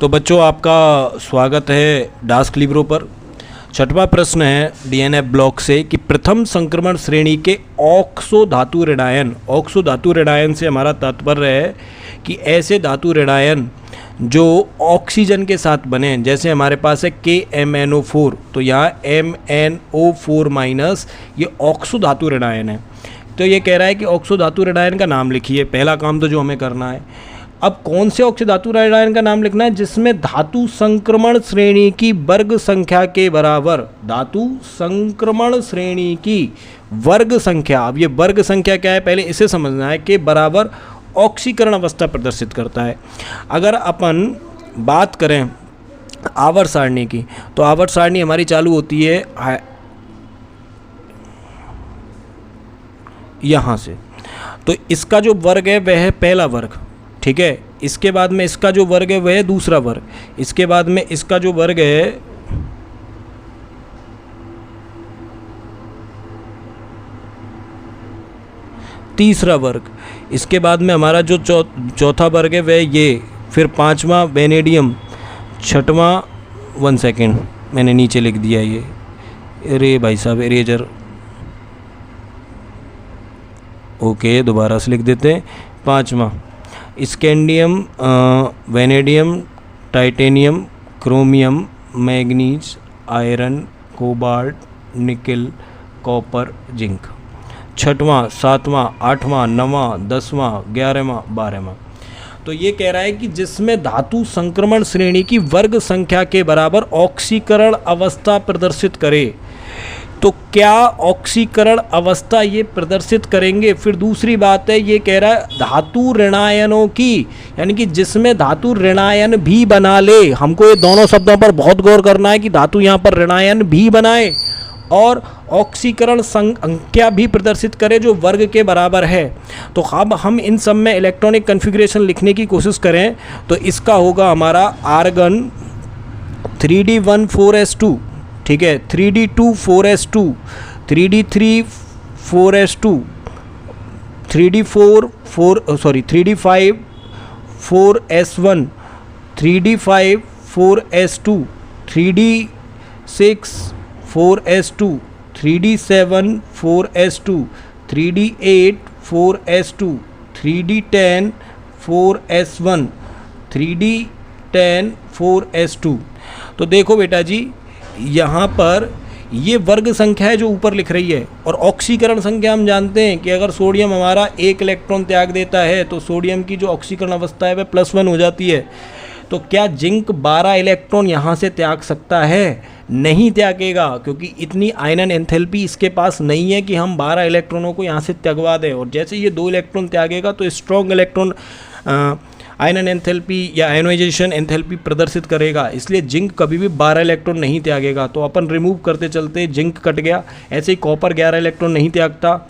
तो बच्चों आपका स्वागत है डास्क लिब्रो पर। छठवां प्रश्न है डीएनए ब्लॉक से कि प्रथम संक्रमण श्रेणी के ऑक्सो धातु ऋणायन, ऑक्सो धातु ऋणायन से हमारा तात्पर्य है कि ऐसे धातु ऋणायन जो ऑक्सीजन के साथ बने, जैसे हमारे पास है KMnO4, तो यहाँ MnO4 माइनस ये ऑक्सो धातु ऋणायन है। तो ये कह रहा है कि ऑक्सो धातु ऋणायन का नाम लिखिए, पहला काम तो जो हमें करना है। अब कौन से ऑक्सो धातु ऋणायन का नाम लिखना है? जिसमें धातु संक्रमण श्रेणी की वर्ग संख्या के बराबर, धातु संक्रमण श्रेणी की वर्ग संख्या, अब ये वर्ग संख्या क्या है पहले इसे समझना है, के बराबर ऑक्सीकरण अवस्था प्रदर्शित करता है। अगर अपन बात करें आवर्त सारणी की, तो आवर्त सारणी हमारी चालू होती है यहाँ से, तो इसका जो वर्ग है वह है पहला वर्ग, ठीक है। इसके बाद में इसका जो वर्ग है वह है दूसरा वर्ग, इसके बाद में इसका जो वर्ग है तीसरा वर्ग, इसके बाद में हमारा जो चौथा वर्ग है वह ये, फिर पांचवा वेनेडियम, छठवां, 1 सेकेंड मैंने नीचे लिख दिया ये, अरे भाई साहब इरेजर, ओके दोबारा से लिख देते हैं। पांचवा scandium, vanadium, titanium, chromium, manganese, iron, cobalt, निकल, कॉपर, जिंक। छठवां, सातवां, आठवां, 9वां, 10वां, 11वां, 12वां। तो ये कह रहा है कि जिसमें धातु संक्रमण श्रेणी की वर्ग संख्या के बराबर ऑक्सीकरण अवस्था प्रदर्शित करे, तो क्या ऑक्सीकरण अवस्था ये प्रदर्शित करेंगे। फिर दूसरी बात है, ये कह रहा है धातु ऋणायनों की, यानी कि जिसमें धातु ऋणायन भी बना ले। हमको ये दोनों शब्दों पर बहुत गौर करना है कि धातु यहाँ पर ऋणायन भी बनाए और ऑक्सीकरण संख्या भी प्रदर्शित करे जो वर्ग के बराबर है। तो अब हम इन सब में इलेक्ट्रॉनिक कन्फिग्रेशन लिखने की कोशिश करें तो इसका होगा हमारा आर्गन 3D1 4s2, ठीक है, 3D2 4s2, 3D3 4s2, 3D5 4s1, 3D5 4s2, 3D6 4s2, 3D7 4s2, 3D8 4s2, 3D10 4s1, 3D10 4s2। तो देखो बेटा जी, यहाँ पर ये वर्ग संख्या है जो ऊपर लिख रही है, और ऑक्सीकरण संख्या हम जानते हैं कि अगर सोडियम हमारा 1 इलेक्ट्रॉन त्याग देता है तो सोडियम की जो ऑक्सीकरण अवस्था है वह +1 हो जाती है। तो क्या जिंक 12 इलेक्ट्रॉन यहाँ से त्याग सकता है? नहीं त्यागेगा, क्योंकि इतनी आयनन एंथैल्पी इसके पास नहीं है कि हम 12 इलेक्ट्रॉनों को यहाँ से त्यागवा दें। और जैसे ये 2 इलेक्ट्रॉन त्यागेगा तो स्ट्रॉन्ग इलेक्ट्रॉन आयनन एंथैल्पी या आयनाइजेशन एंथैल्पी प्रदर्शित करेगा, इसलिए जिंक कभी भी 12 इलेक्ट्रॉन नहीं त्यागेगा। तो अपन रिमूव करते चलते जिंक कट गया। ऐसे ही कॉपर 11 इलेक्ट्रॉन नहीं त्यागता,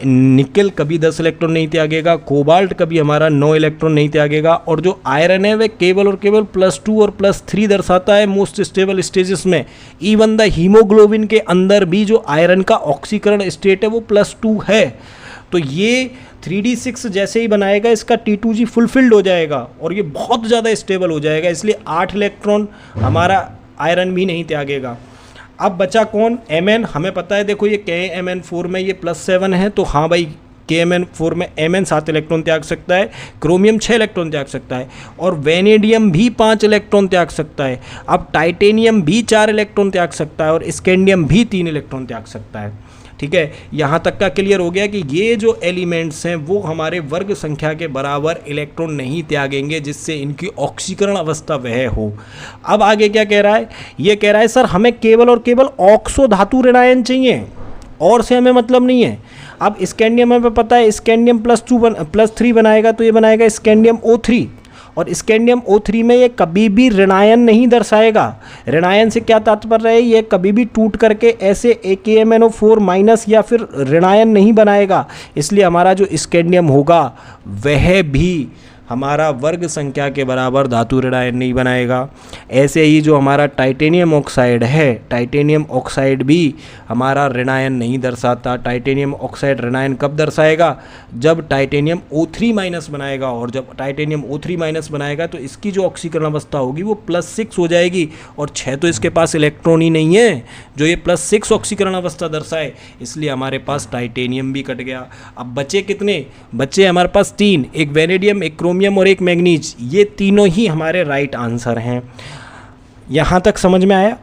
निकल कभी 10 इलेक्ट्रॉन नहीं त्यागेगा, कोबाल्ट कभी हमारा 9 इलेक्ट्रॉन नहीं त्यागेगा, और जो आयरन है वह केवल और केवल +2 और +3 दर्शाता है मोस्ट स्टेबल स्टेजेस में। इवन द हीमोग्लोबिन के अंदर भी जो आयरन का ऑक्सीकरण स्टेट है वो +2 है। तो ये 3D6 जैसे ही बनाएगा इसका T2G फुलफिल्ड हो जाएगा और ये बहुत ज़्यादा स्टेबल हो जाएगा, इसलिए 8 इलेक्ट्रॉन हमारा आयरन भी नहीं त्यागेगा। अब बचा कौन? Mn। हमें पता है, देखो ये KMn4 में ये +7 है, तो हाँ भाई KMn4 में Mn 7 इलेक्ट्रॉन त्याग सकता है, क्रोमियम 6 इलेक्ट्रॉन त्याग सकता है, और वेनेडियम भी 5 इलेक्ट्रॉन त्याग सकता है। अब टाइटेनियम भी 4 इलेक्ट्रॉन त्याग सकता है, और स्कैंडियम भी 3 इलेक्ट्रॉन त्याग सकता है। ठीक है, यहाँ तक का क्लियर हो गया कि ये जो एलिमेंट्स हैं वो हमारे वर्ग संख्या के बराबर इलेक्ट्रॉन नहीं त्यागेंगे, जिससे इनकी ऑक्सीकरण अवस्था वह हो। अब आगे क्या कह रहा है? ये कह रहा है सर हमें केवल और केवल ऑक्सो धातु ऋणायन चाहिए, और से हमें मतलब नहीं है। अब स्कैंडियम हमें पता है, स्कैंडियम +3 बनाएगा तो ये बनाएगा स्कैंडियम O3, और स्कैंडियम O3 में ये कभी भी ऋणायन नहीं दर्शाएगा। ऋणायन से क्या तात्पर्य है? ये कभी भी टूट करके ऐसे KMnO4 माइनस या फिर ऋणायन नहीं बनाएगा, इसलिए हमारा जो स्कैंडियम होगा वह भी हमारा वर्ग संख्या के बराबर धातु ऋण आयन नहीं बनाएगा। ऐसे ही जो हमारा टाइटेनियम ऑक्साइड है, टाइटेनियम ऑक्साइड भी हमारा ऋण आयन नहीं दर्शाता। टाइटेनियम ऑक्साइड ऋण आयन कब दर्शाएगा? जब टाइटेनियम O3- बनाएगा, और जब टाइटेनियम O3- बनाएगा तो इसकी जो ऑक्सीकरण अवस्था होगी वो +6 हो जाएगी, और 6 तो इसके पास इलेक्ट्रॉन ही नहीं है जो ये +6 ऑक्सीकरण अवस्था दर्शाए, इसलिए हमारे पास टाइटेनियम भी कट गया। अब बचे कितने? बचे हमारे पास 3, एक वेनेडियम, एक क्रोमियम और एक मैग्नीज। ये तीनों ही हमारे राइट आंसर हैं। यहाँ तक समझ में आया?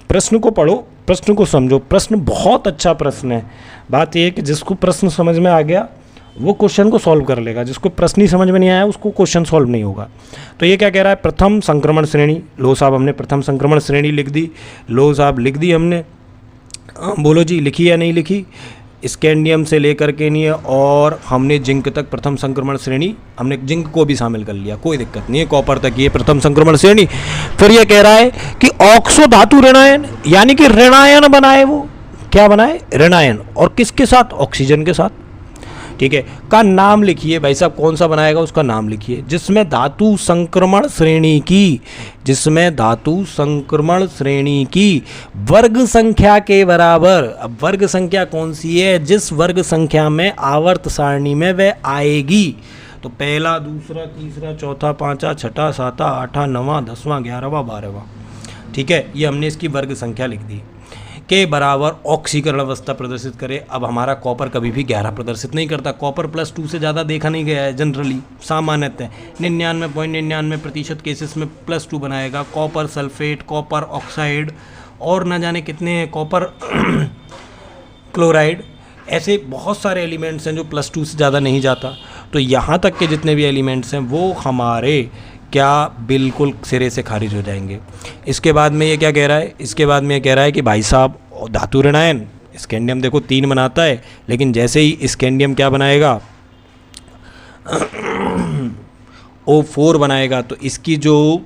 प्रश्न को पढ़ो, प्रश्न को समझो। प्रश्न बहुत अच्छा प्रश्न है। बात यह है कि जिसको प्रश्न समझ में आ गया वो क्वेश्चन को सॉल्व कर लेगा, जिसको प्रश्न ही समझ में नहीं आया उसको क्वेश्चन सॉल्व नहीं होगा। तो ये क्या कह रहा है? प्रथम संक्रमण श्रेणी। लो साहब हमने प्रथम संक्रमण श्रेणी लिख दी। लो साहब लिख दी हमने। बोलो जी लिखी या नहीं लिखी? स्कैंडियम से लेकर के नहीं है, और हमने जिंक तक प्रथम संक्रमण श्रेणी, हमने जिंक को भी शामिल कर लिया, कोई दिक्कत नहीं है। कॉपर तक ये प्रथम संक्रमण श्रेणी। फिर ये कह रहा है कि ऑक्सो धातु ऋणायन, यानी कि ऋणायन बनाए। वो क्या बनाए? ऋणायन। और किसके साथ? ऑक्सीजन के साथ। ठीक है, का नाम लिखिए भाई साहब, कौन सा बनाएगा उसका नाम लिखिए। जिसमें धातु संक्रमण श्रेणी की, जिसमें धातु संक्रमण श्रेणी की वर्ग संख्या के बराबर। अब वर्ग संख्या कौन सी है? जिस वर्ग संख्या में आवर्त सारणी में वह आएगी। तो पहला, दूसरा, तीसरा, चौथा, पांचवा, छठा, सातवां, आठवां, 9वां, 10वां, 11वां, 12वां। ठीक है, ये हमने इसकी वर्ग संख्या लिख दी। के बराबर ऑक्सीकरण अवस्था प्रदर्शित करे। अब हमारा कॉपर कभी भी 11 प्रदर्शित नहीं करता। कॉपर +2 से ज़्यादा देखा नहीं गया है जनरली, सामान्यतः 99.99% केसेस में +2 बनाएगा। कॉपर सल्फेट, कॉपर ऑक्साइड, और ना जाने कितने हैं, कॉपर क्लोराइड, ऐसे बहुत सारे एलिमेंट्स हैं जो +2 से ज़्यादा नहीं जाता। तो यहाँ तक के जितने भी एलिमेंट्स हैं वो हमारे क्या बिल्कुल सिरे से खारिज हो जाएंगे। इसके बाद में ये क्या कह रहा है? इसके बाद में ये कह रहा है कि भाई साहब धातु ऋणायन, स्कैंडियम देखो 3 बनाता है, लेकिन जैसे ही स्कैंडियम क्या बनाएगा? O4 बनाएगा, तो इसकी जो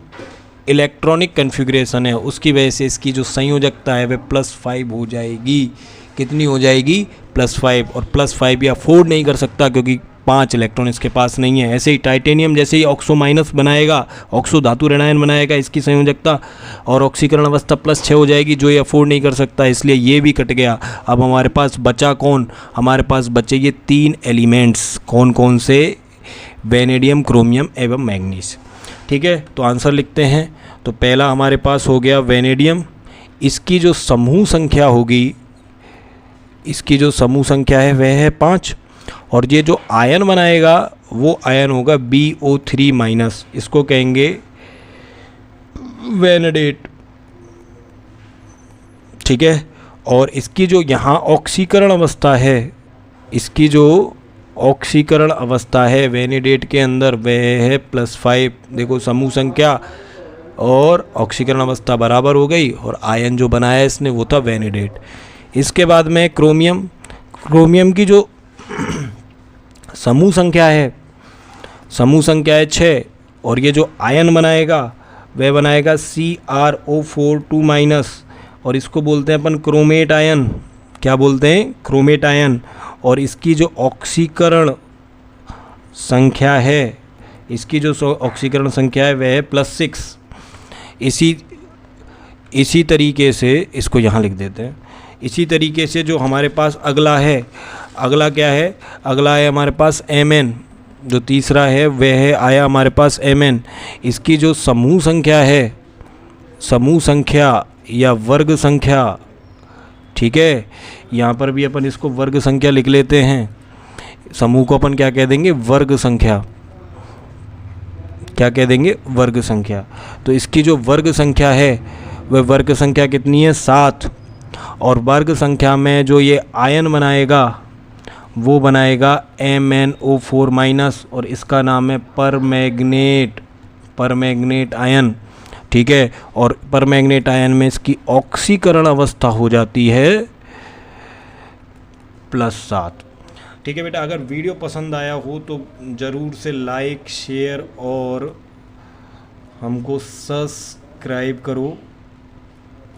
इलेक्ट्रॉनिक कन्फिग्रेशन है उसकी वजह से इसकी जो संयोजकता है वह +5 हो जाएगी। कितनी हो जाएगी? +5। और +5 या अफोर्ड नहीं कर सकता क्योंकि 5 इलेक्ट्रॉन इसके पास नहीं है। ऐसे ही टाइटेनियम जैसे ही ऑक्सो- बनाएगा, ऑक्सो धातु ऋणायन बनाएगा, इसकी संयोजकता और ऑक्सीकरण अवस्था +6 हो जाएगी, जो ये अफोर्ड नहीं कर सकता, इसलिए ये भी कट गया। अब हमारे पास बचा कौन? हमारे पास बचे ये 3 एलिमेंट्स। कौन कौन से? वेनेडियम, क्रोमियम एवं मैग्नीज। ठीक है, तो आंसर लिखते हैं। तो पहला हमारे पास हो गया वेनेडियम। इसकी जो समूह संख्या होगी, इसकी जो समूह संख्या है वह है 5, और ये जो आयन बनाएगा वो आयन होगा BO3-। इसको कहेंगे वेनेडेट। ठीक है, और इसकी जो यहाँ ऑक्सीकरण अवस्था है, इसकी जो ऑक्सीकरण अवस्था है वेनेडेट के अंदर वह है +5। देखो समूह संख्या और ऑक्सीकरण अवस्था बराबर हो गई, और आयन जो बनाया इसने वो था वेनेडेट। इसके बाद में क्रोमियम। क्रोमियम की जो समूह संख्या है, समूह संख्या है 6, और ये जो आयन बनाएगा वह बनाएगा CrO4 2-, और इसको बोलते हैं अपन क्रोमेट आयन। क्या बोलते हैं? Chromate ion. और इसकी जो ऑक्सीकरण संख्या है, इसकी जो ऑक्सीकरण संख्या है वह है +6। इसी तरीके से इसको यहाँ लिख देते हैं। इसी तरीके से जो हमारे पास अगला है, अगला क्या है? अगला है हमारे पास Mn। जो तीसरा है वह है आया हमारे पास Mn। इसकी जो समूह संख्या है, समूह संख्या या वर्ग संख्या, ठीक है, यहाँ पर भी अपन इसको वर्ग संख्या लिख लेते हैं। समूह को अपन क्या कह देंगे? वर्ग संख्या। क्या कह देंगे? वर्ग संख्या। तो इसकी जो वर्ग संख्या है वह वर्ग संख्या कितनी है? 7। और वर्ग संख्या में जो ये आयन बनाएगा वो बनाएगा MnO4-, और इसका नाम है परमैंगनेट, परमैंगनेट आयन। ठीक है, और परमैंगनेट आयन में इसकी ऑक्सीकरण अवस्था हो जाती है +7। ठीक है बेटा, अगर वीडियो पसंद आया हो तो ज़रूर से लाइक, शेयर और हमको सब्सक्राइब करो।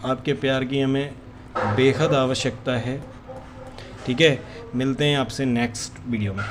आपके प्यार की हमें बेहद आवश्यकता है। ठीक है, मिलते हैं आपसे नेक्स्ट वीडियो में।